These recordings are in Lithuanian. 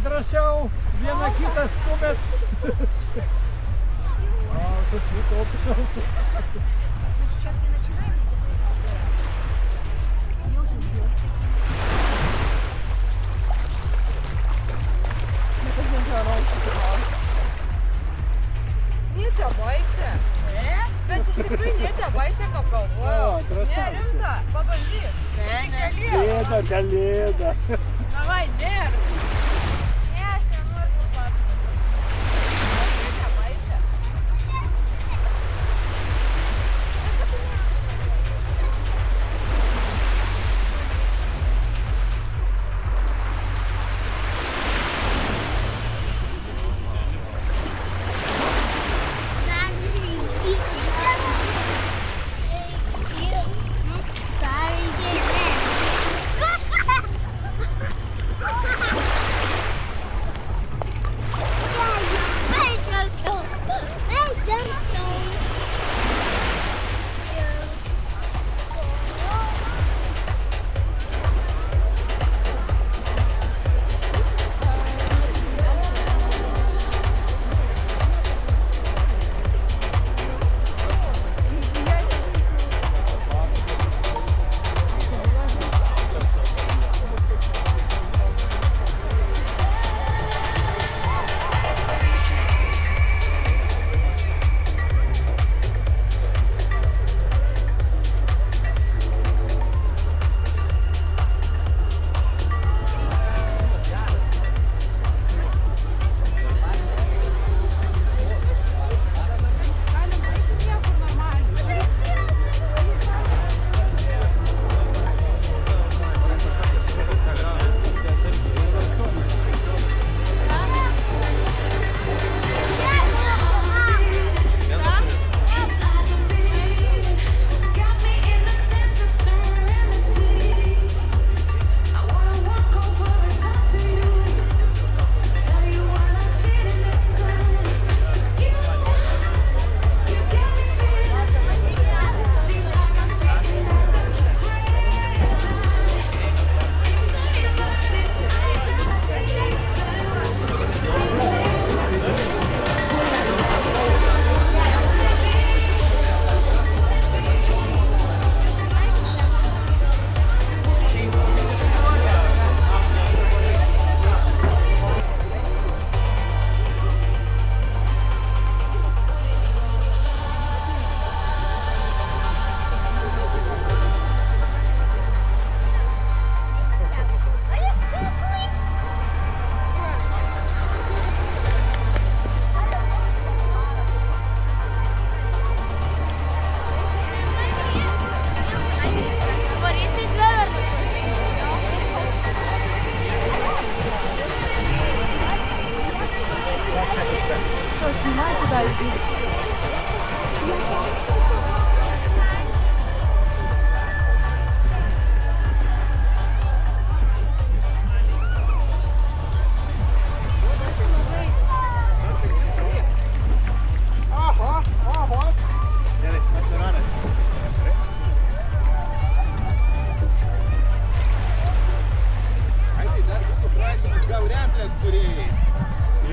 Drąsiau, vieną kitą skubėt. Susitau. Сейчас не начинаем, не текут. Мне уже не Netebaigia. Bet iš tikrųjų netebaigia, kaip galvojau. Ne, rimta, pabandyk. Kalėda, kalėda. Davai, nėra. Ne, aš nenoriu suplakti. Netebaigia.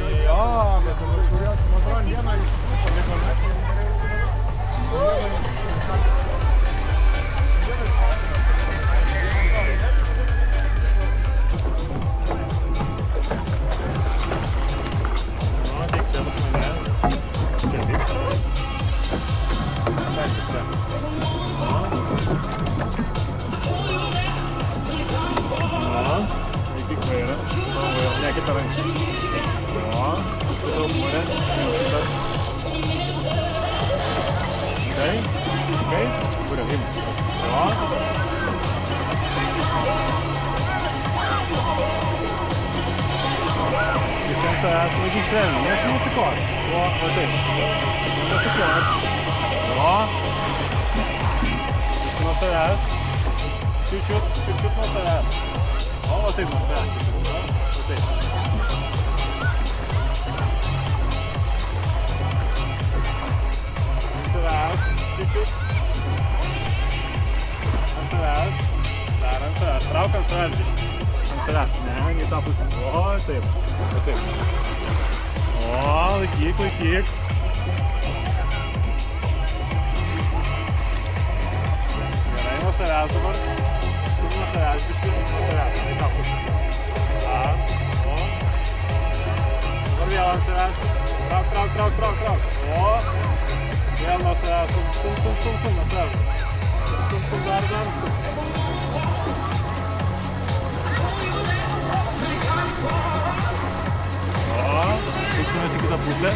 Jo, bet kažkurios, man atrodo, viena iš tų paliko. Gerai. Kai. Kurio, imk. Jo. Iš ant savęs laikyk švelniai, nesikot. O taip. Nesikot. Jo. Nuo savęs. Čiut nuo savęs. O taip nuo savęs. O taip. Čiut. Ant savęs. Dar ant savęs. Trauk ant savęs biškį. Ant savęs. Ne, ne tą pusę. O, taip. O, taip. O, laikyk. Gerai, nuo savęs dabar. Nuo savęs biškį. Nuo savęs. Ne tą pusę. Dar. O. Dabar vėl ant savęs. Trauk. O. Vėl nuo savęs, stum nuo savęs. Stum, dar, stum. O, suksimės į kitą pusę.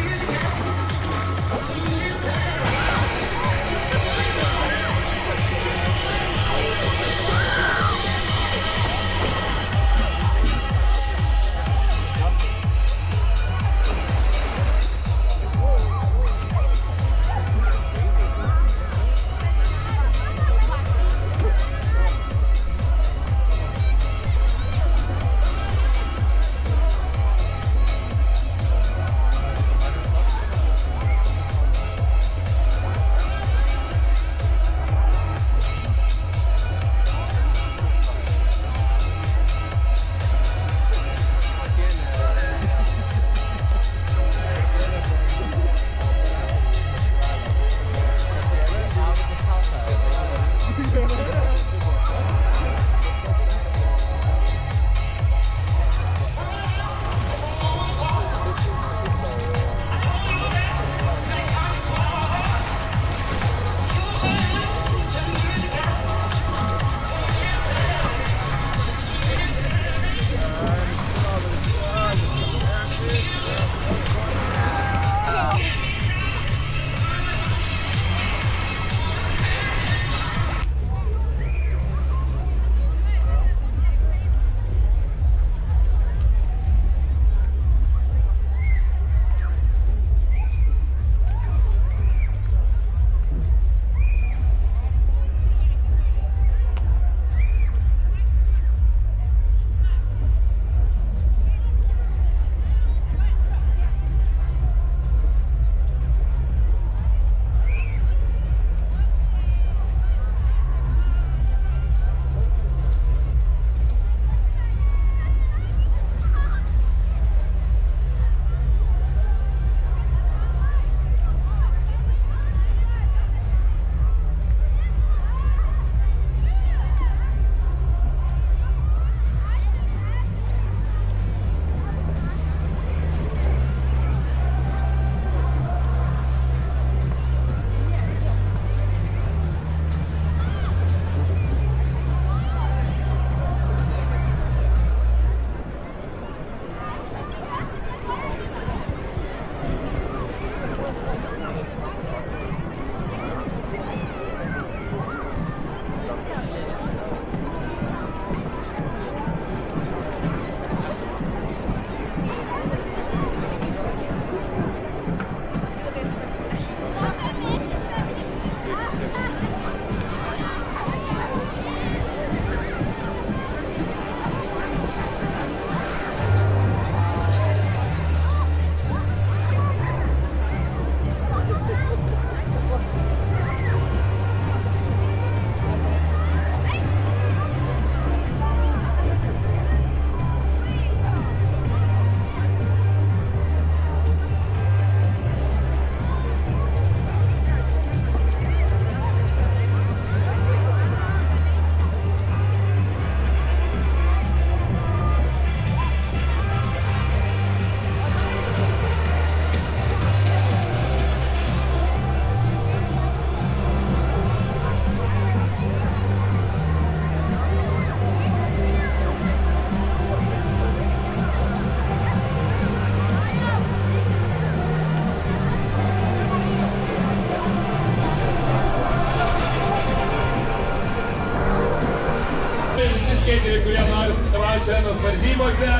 šiandienos varžybose.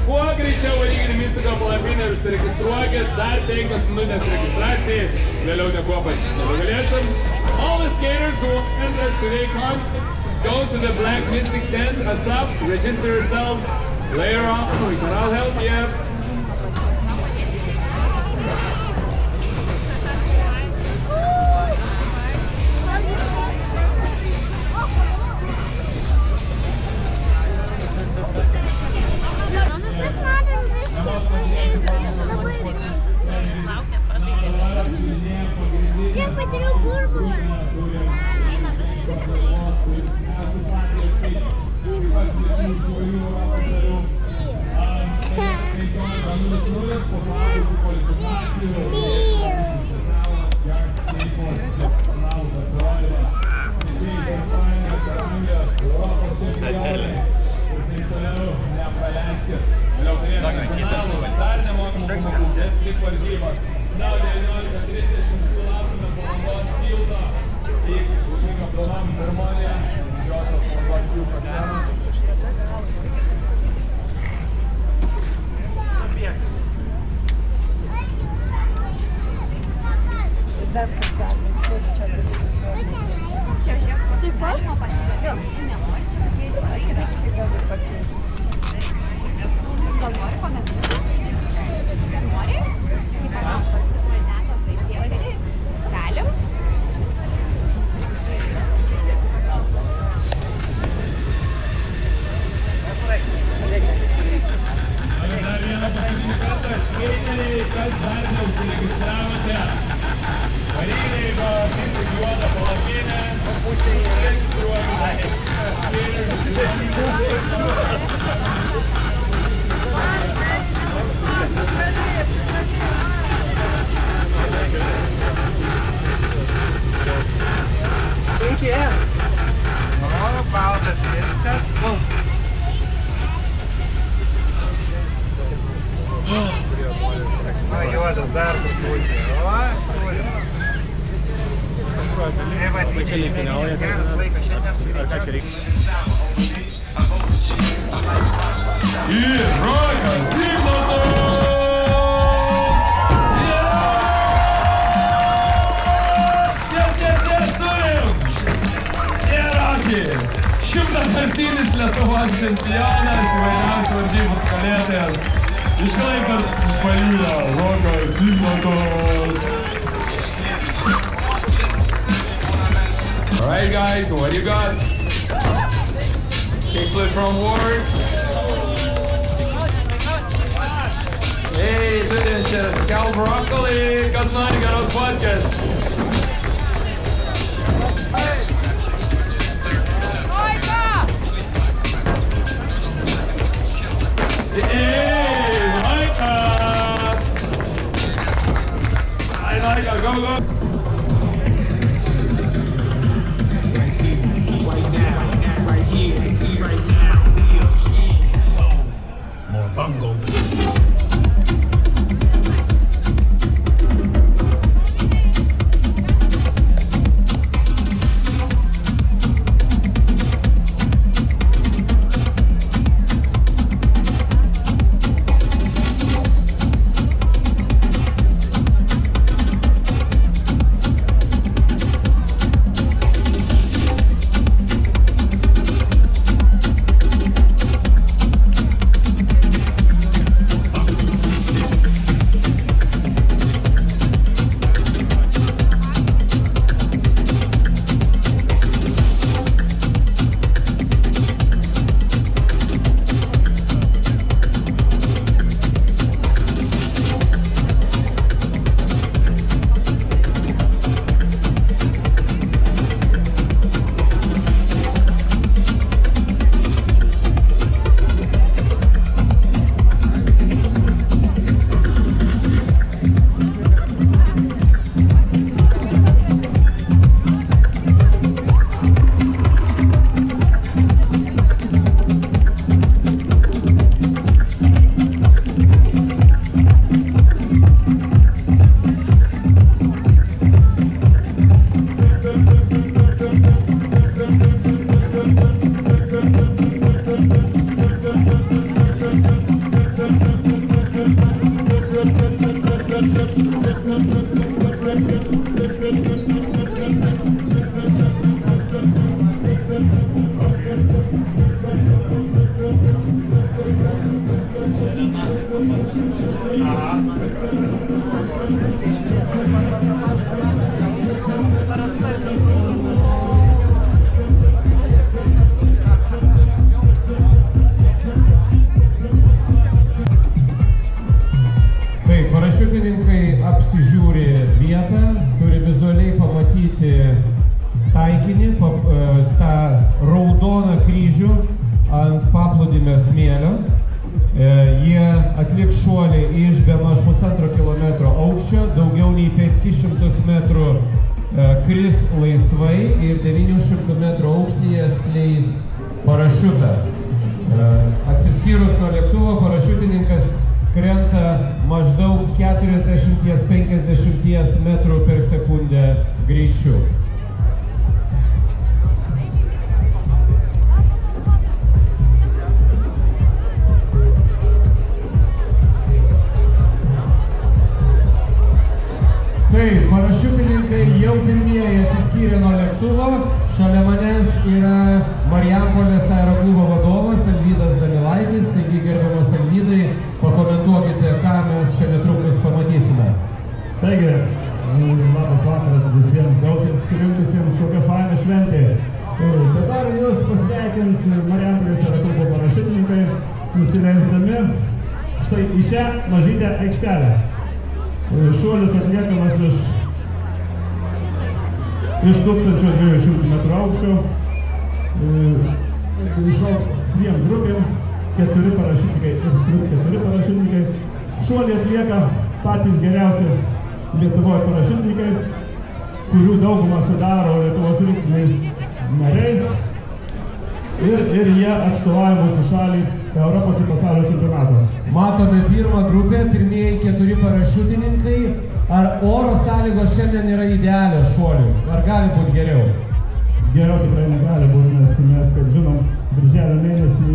Kuo greičiau varykite Mystico palapinę ir užsiregistruokit, dar 5 minutės registracijai, vėliau niekuo nebegalėsim. All the skaters who enter today contest, go to the Black Mystic tent, ASAP, register yourself. Later on, we can all help you. Я потерял бурбу. Sveiki. O, baltas viskas. O, juodas dar truputį. O, turim. Tai va, didžiai geras laikas šiandien. Ir Rokas Zigmantas! Šimtakartinis Lietuvos čempionas, įvairiausių varžybų nugalėtojas. Iš Klaipėdos Pajūrio Rokas Zigmantas. Alright guys, what do you got? Kickflip from Ward. Hey, turim čia Scal Broccoli, kas nori geros fotkės. Hey, Micah! Hi, Micah, go, go! Right now, right here, right now, more bongo. Tai parašiutininkai apsižiūri vietą, turi vizualiai pamatyti taikinį, tą raudoną kryžių ant paplūdimio smėlio. Jie atliks šuolį iš bemaž 1,5 kilometro aukščio, daugiau nei 500 metrų kris laisvai ir 900 metrų aukštyje skleis parašiutą. Atsiskyrus nuo lėktuvo, parašiutininkas krenta maždaug 40-50 metrų per sekundę greičiu. Taip, parašiutininkai jau pirmieji atsiskyrė nuo lėktuvo. Šalia manęs yra Marijampolės aeroklubo vadovas Alvydas Danilaitis. Taigi, gerbiamas Alvydai, pakomentuokite, ką mes čia netrukus pamatysime. Taigi, labas vakaras visiems gausiai susirinkusiems, kokia faina šventė. Dabar jūs pasveikins Marijampolės aeroklubo parašiutininkai, nusileisdami štai į šią mažytę aikštelę. Šuolis atliekamas iš 1200 metrų aukščio. Išauks 2 grupėm, 4 parašiutininkai ir plus 4 parašiutininkai. Šuolį atlieka patys geriausi Lietuvoje parašiutininkai, kurių daugumą sudaro Lietuvos rinktinės nariai. Ir jie atstovauja mūsų šalį Europos ir pasaulio čempionatas. Matome pirmą grupę, pirmieji 4 parašiutininkai. Ar oro sąlygos šiandien yra idealios šuoliui? Ar gali būti geriau? Geriau tikrai negali būti, nes mes, kaip žinom, birželio mėnesį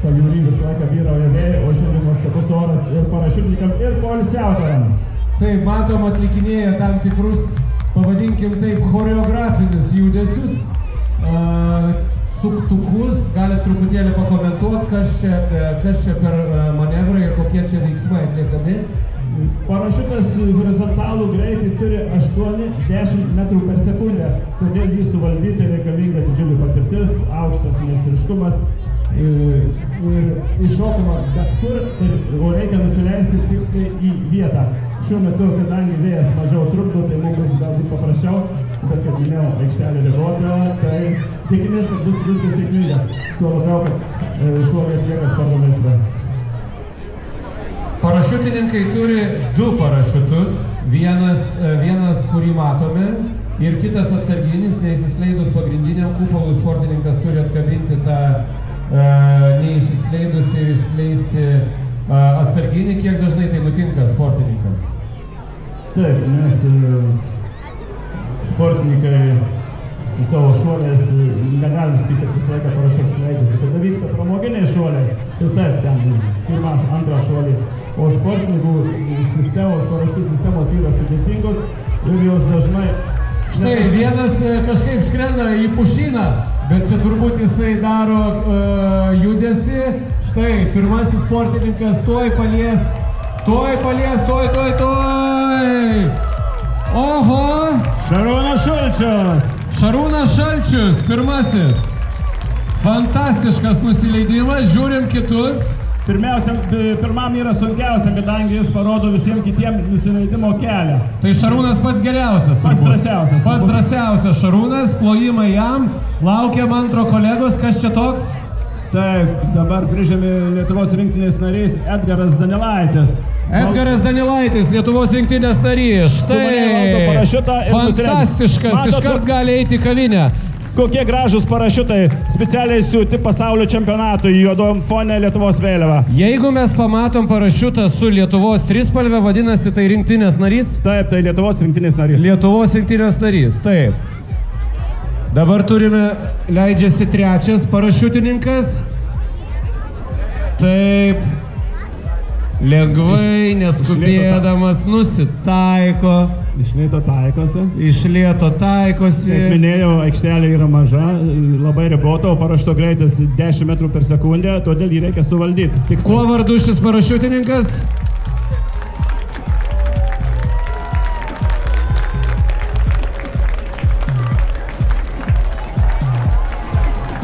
pajūry visą laiką vyrauja vėjai, o šiandien nuostabus oras ir parašiutininkam, ir poilsiautojam. Taip, matom, atlikinėja tam tikrus, pavadinkim taip, choreografinius judesius. Suktukus, galite truputėlį pakomentuoti, kas čia per manevrai ir kokie čia veiksmai atliekami. Parašiutas horizontalų greitį turi 8-10 metrų per sekundę, todėl jį suvaldyti reikalinga didžiulė patirtis, aukštas meistriškumas ir iššokama bet kur, o reikia nusileisti tiksliai į vietą. Šiuo metu, kadangi vėjas mažiau trukdo, tai mums galbūt paprasčiau, bet kaip minėjau, aikštelė ribota, tai tikimės, kad bus viskas sėkminga. Tuo labiau, kad šuoliai atlieka sporto meistrą. Parašiutininkai turi 2 parašiutus, vienas kurį matome ir kitas atsarginis, neįsiskleidus pagrindiniam kupolui, sportininkas turi atkabinti tą neįsiskleidus ir išskleisti atsarginį. Kiek dažnai tai nutinka sportininkams? Taip, mes sportininkai su savo šuoliais negalim sakyti, kad visą laiką parašiutas skleidžiasi. Kada vyksta pramoginiai šuoliai, tai taip, ten pirmą, antrą šuolį. O sportininkų sistemos, paraštų sistemos yra sudėtingos ir jos dažnai... Štai, vienas kažkaip skrenda į pušyną, bet čia turbūt jisai daro judesį. Štai, pirmasis sportininkas tuoj palies. Oho! Šarūnas Šalčius! Šarūnas Šalčius, pirmasis. Fantastiškas nusileidimas, žiūrim kitus. Pirmam yra sunkiausia, kadangi jis parodo visiems kitiems nusileidimo kelią. Tai Šarūnas pats geriausias. Pats drąsiausias. Pats drąsiausias Šarūnas, plojimai jam. Laukiam antro kolegos, kas čia toks? Taip, dabar prižemė Lietuvos rinktinės narys Edgaras Danilaitis. Edgaras Danilaitis, Lietuvos rinktinės narys. Štai, fantastiškas, iškart gali eiti į kavinę. Kokie gražus parašiutai, specialiai siūti pasaulio čempionatui, juodom fone Lietuvos vėliava. Jeigu mes pamatom parašiutą su Lietuvos trispalve, vadinasi tai rinktinės narys? Taip, tai Lietuvos rinktinės narys. Lietuvos rinktinės narys, taip. Dabar turime, leidžiasi trečias parašiutininkas. Taip. Lengvai, neskubėdamas, nusitaiko. Iš lėto taikosi. Iš lėto taikosi. Kaip minėjau, aikštelė yra maža, labai ribota, o parašuto greitis 10 metrų per sekundę, todėl jį reikia suvaldyti. Tiksliai. Kuo vardu šis parašiutininkas?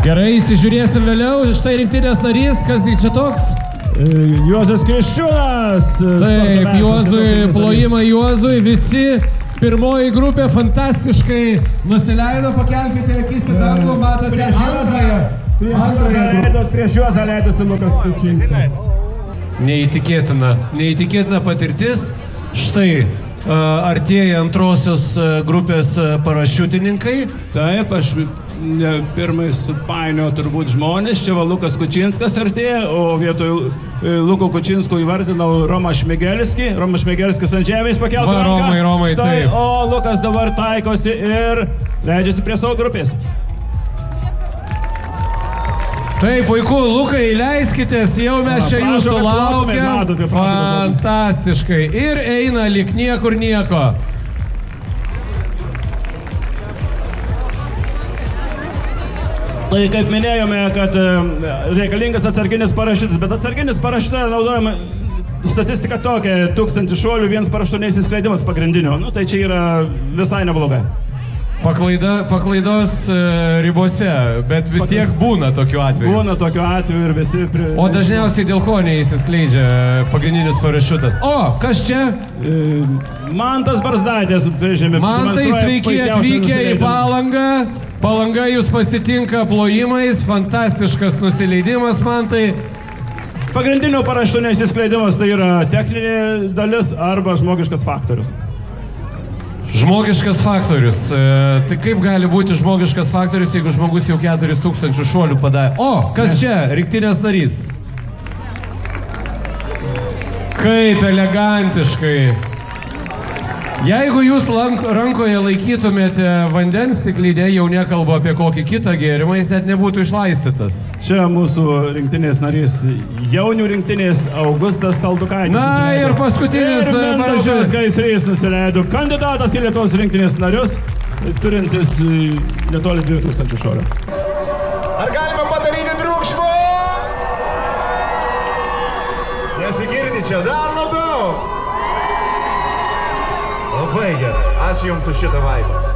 Gerai, įsižiūrėsim vėliau. Štai rinktinės narys, kas čia toks? Juozas Kriščiūnas. Taip, Juozui, plojimą Juozui, visi. Pirmoji grupė fantastiškai nusileido, pakelkite akis į dangų, matote antrąją. Prieš Juozą leidosi Lukas Kučinskas. Neįtikėtina patirtis. Štai artėja antrosios grupės parašiutininkai. Taip, aš pirmai supainio turbūt žmonės, čia va Lukas Kučinskas artėja, o vietoj Luko Kučinsko įvardinau Romą Šmigelskį. Romas Šmigelskis ant žemės pakeltų ranką. Romai, štai, taip. o Lukas dabar taikosi ir leidžiasi prie savo grupės. Taip, vaikų, Lukai, leiskitės, jau mes čia jūsų laukiam. Fantastiškai. Ir eina lyg niekur nieko. Tai kaip minėjome, kad reikalingas atsarginis parašiutas, bet atsarginis parašiutas naudojama statistika tokia, 1000 šuolių, 1 parašuto neįsiskleidimas pagrindinio. Nu, tai čia yra visai neblogai. Paklaidos ribose, bet vis tiek būna tokiu atveju. Būna tokiu atveju ir visi... O dažniausiai dėl ko neįsiskleidžia pagrindinis parašiutas? O, kas čia? Mantas Barzdaitis. Mantai, sveiki atvykę į Palangą. Palanga jūs pasitinka plojimais, fantastiškas nusileidimas, Mantai. Pagrindinio parašuto neįsiskleidimas tai yra techninė dalis arba žmogiškas faktorius. Žmogiškas faktorius. Tai kaip gali būti žmogiškas faktorius, jeigu žmogus jau 4000 šuolių padarė? O, kas čia? Rinktinės narys. Kaip elegantiškai. Jeigu jūs rankoje laikytumėte vandens stiklinę, jau nekalbu apie kokį kitą gėrimą, jis net nebūtų išlaistytas. Čia mūsų rinktinės narys, jaunių rinktinės Augustas Saldukaitis. Na ir paskutinis Mindaugas Gaisrys nusileido. Kandidatas į Lietuvos rinktinės narius, turintis netoli 2000 šuolių. Ar galime padaryti triukšmo? Nesigirdi čia, dar labiau. Labai gerai. Ačiū Jums už šitą vaibą.